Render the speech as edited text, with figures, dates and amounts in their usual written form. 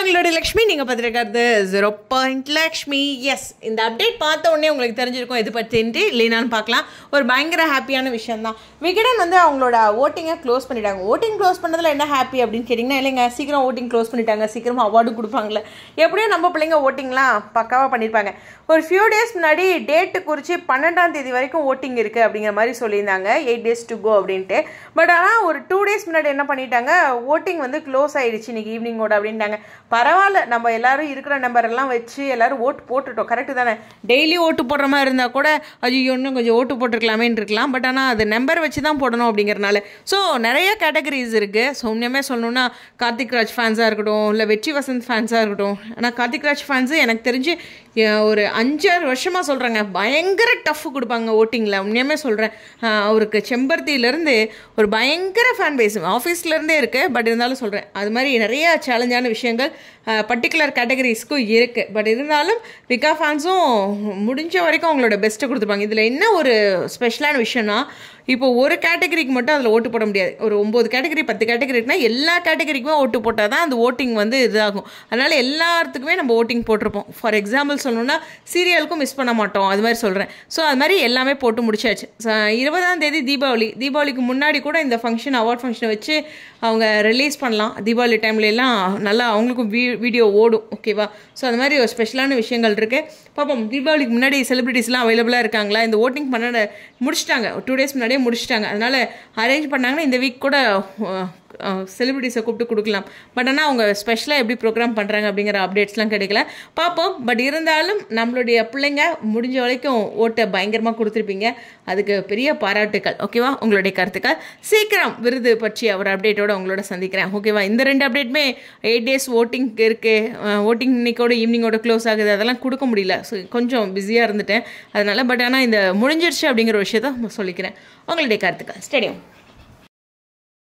உங்களோட லக்ஷ்மி. நீங்கள் பார்த்துருக்கிறது 0 லக்ஷ்மி. எஸ், இந்த அப்டேட் பார்த்த உடனே உங்களுக்கு தெரிஞ்சிருக்கும் எது பற்றின்ட்டு. இல்லைனாலும் பார்க்கலாம். ஒரு பயங்கர ஹாப்பியான விஷயம் தான். விகடன் வந்து அவங்களோட ஓட்டிங்கை க்ளோஸ் பண்ணிட்டாங்க. ஓட்டிங் க்ளோஸ் பண்ணதில் என்ன ஹாப்பி அப்படின்னு கேட்டிங்கன்னா, இல்லைங்க சீக்கிரம் ஓட்டிங் க்ளோஸ் பண்ணிட்டாங்க, சீக்கிரமாக அவார்டும் கொடுப்பாங்களே. எப்படியும் நம்ம பிள்ளைங்க ஓட்டிங்லாம் பக்காவாக பண்ணியிருப்பாங்க. ஒரு ஃபியூ டேஸ் முன்னாடி டேட்டு குறித்து 12ஆம் தேதி வரைக்கும் ஓட்டிங் இருக்குது அப்படிங்கிற மாதிரி சொல்லியிருந்தாங்க. 8 days to go அப்படின்ட்டு. பட் ஆனால் ஒரு 2 days முன்னாடி என்ன பண்ணிட்டாங்க, ஓட்டிங் வந்து க்ளோஸ் ஆகிடுச்சு இன்றைக்கி ஈவினிங்கோட அப்படின்ட்டாங்க. பரவாயில்ல, நம்ம எல்லாரும் இருக்கிற நம்பர் எல்லாம் வச்சு எல்லாரும் ஓட்டு போட்டுட்டோம். கரெக்டு தானே? டெய்லி ஓட்டு போடுற மாதிரி இருந்தால் கூட ஐயோ இன்னும் கொஞ்சம் ஓட்டு போட்டிருக்கலாமேன்னு இருக்கலாம். பட் ஆனால் அது நம்பர் வச்சு தான் போடணும் அப்படிங்கிறனால. ஸோ நிறைய கேட்டகரிஸ் இருக்குது. ஸோ உண்மையுமே சொல்லணுன்னா கார்த்திக் ராஜ் ஃபேன்ஸாக இருக்கட்டும், இல்லை வெற்றி வசந்த் ஃபேன்ஸாக இருக்கட்டும். ஆனால் கார்த்திக் ராஜ் ஃபேன்ஸு எனக்கு தெரிஞ்சு ஒரு 5-6 வருஷமாக சொல்கிறாங்க, பயங்கர டஃப் கொடுப்பாங்க ஓட்டிங்கில். உண்மையுமே சொல்கிறேன். அவருக்கு செம்பருத்தியிலேருந்து ஒரு பயங்கர ஃபேன் பேஸ் ஆஃபீஸ்லேருந்தே இருக்குது. பட் இருந்தாலும் சொல்கிறேன், அது மாதிரி நிறைய சேலஞ்சான விஷயங்கள் பர்டிகுலர் கேட்டகரிஸ்க்கும் இருக்குது. பட் இருந்தாலும் விகா ஃபேன்ஸும் முடிஞ்ச வரைக்கும் அவங்களோட பெஸ்ட்டை கொடுத்துருப்பாங்க. இதில் என்ன ஒரு ஸ்பெஷலான விஷயம்னா, இப்போ ஒரு கேட்டகரிக்கு மட்டும் அதில் ஓட்டு போட முடியாது. ஒரு 9 கேட்டகரி 10 கேட்டகரிக்குனா எல்லா கேட்டகரிக்குமே ஓட்டு போட்டால் தான் அந்த ஓட்டிங் வந்து இதாகும். அதனால் எல்லாத்துக்குமே நம்ம ஓட்டிங் போட்டிருப்போம். ஃபார் எக்ஸாம்பிள் சொல்லணுன்னா சீரியலுக்கும் மிஸ் பண்ண மாட்டோம், அது மாதிரி சொல்கிறேன். ஸோ அது மாதிரி எல்லாமே போட்டு முடிச்சாச்சு. 20ஆம் தேதி தீபாவளிக்கு முன்னாடி கூட இந்த ஃபங்க்ஷன் அவார்ட் ஃபங்க்ஷனை வச்சு அவங்க ரிலீஸ் பண்ணலாம். தீபாவளி டைம்லலாம் நல்லா அவங்களுக்கும் வீடியோ ஓடும். ஓகேவா? ஸோ அது மாதிரி ஒரு ஸ்பெஷலான விஷயங்கள் இருக்குது. பார்ப்போம், தீபாவளிக்கு முன்னாடி செலிபிரிட்டிஸ்லாம் அவைலபிளாக இருக்காங்களா. இந்த ஓட்டிங் பண்ண முடிச்சிட்டாங்க, 2 days முன்னாடியே முடிச்சிட்டாங்க. அதனால் அரேஞ்ச் பண்ணாங்கன்னா இந்த வீக் கூட செலிபிரிட்டிஸை கூப்பிட்டு கொடுக்கலாம். பட் ஆனால் அவங்க ஸ்பெஷலாக எப்படி ப்ரோக்ராம் பண்ணுறாங்க அப்படிங்கிற அப்டேட்ஸ்லாம் கிடைக்கல. பார்ப்போம். பட் இருந்தாலும் நம்மளுடைய பிள்ளைங்க முடிஞ்ச வரைக்கும் ஓட்டை பயங்கரமாக கொடுத்துருப்பீங்க. அதுக்கு பெரிய பாராட்டுக்கள். ஓகேவா? உங்களுடைய கருத்துக்கள். சீக்கிரம் விருது பற்றி ஒரு அப்டேட்டோடு உங்களோட சந்திக்கிறேன். ஓகேவா? இந்த 2 அப்டேட்டுமே 8 days ஓட்டிங் இருக்குது. ஓட்டிங் இன்னைக்கோட ஈவினிங்கோட க்ளோஸ் ஆகுது. அதெல்லாம் கொடுக்க முடியல. ஸோ கொஞ்சம் பிஸியாக இருந்துட்டேன் அதனால். பட் ஆனால் இந்த முடிஞ்சிருச்சு அப்படிங்கிற விஷயத்த சொல்லிக்கிறேன். உங்களுடைய கருத்துக்கள். ஸ்டேடியம்.